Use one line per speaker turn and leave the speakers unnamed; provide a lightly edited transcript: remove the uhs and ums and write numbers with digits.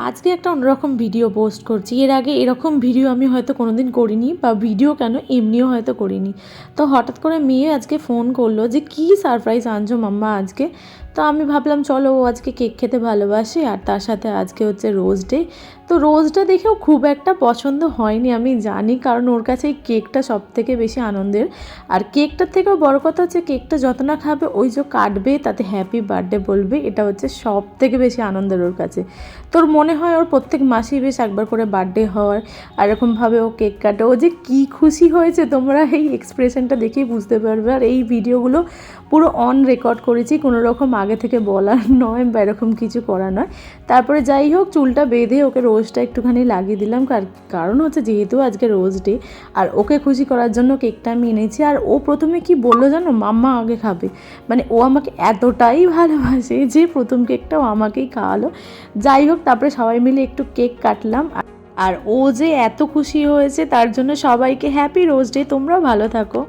আজকে একটা অন্যরকম ভিডিও পোস্ট করছি। এর আগে এরকম ভিডিও আমি হয়তো কোনোদিন করিনি, বা ভিডিও কেন এমনিও হয়তো করিনি। তো হঠাৎ করে মেয়ে আজকে ফোন করলো যে কী সারপ্রাইজ আনছো মাম্মা আজকে। তো আমি ভাবলাম চলো, ও আজকে কেক খেতে ভালোবাসে আর তার সাথে আজকে হচ্ছে রোজ ডে। তো রোজটা দেখেও খুব একটা পছন্দ হয়নি আমি জানি, কারণ ওর কাছে এই কেকটা সবথেকে বেশি আনন্দের। আর কেকটার থেকেও বড় কথা হচ্ছে কেকটা যত না খাবে, ওই যে কাটবে তাতে হ্যাপি বার্থডে বলবে, এটা হচ্ছে সব থেকে বেশি আনন্দের ওর কাছে। তোর মনে হয় ওর প্রত্যেক মাসেই বেশ একবার করে বার্থডে হয়, আর এরকমভাবে ও কেক কাটে। ও যে কী খুশি হয়েছে তোমরা এই এক্সপ্রেশনটা দেখেই বুঝতে পারবে। আর এই ভিডিওগুলো পুরো অন রেকর্ড করেছি, কোনো রকম আগে থেকে বলার নয় বা এরকম কিছু করা নয়। তারপরে যাই হোক, চুলটা বেঁধে ওকে রোজটা একটুখানি লাগিয়ে দিলাম, কারণ হচ্ছে যেহেতু আজকে রোজ ডে আর ওকে খুশি করার জন্য কেকটা আমি এনেছি। আর ও প্রথমে কি বললো জানো, মাম্মা আগে খাবে। মানে ও আমাকে এতটাই ভালোবাসে যে প্রথম কেকটাও আমাকেই খাওয়ালো। যাই হোক, তারপরে সবাই মিলে একটু কেক কাটলাম। আর ও যে এত খুশি হয়েছে তার জন্য সবাইকে হ্যাপি রোজ ডে। তোমরাও ভালো থাকো।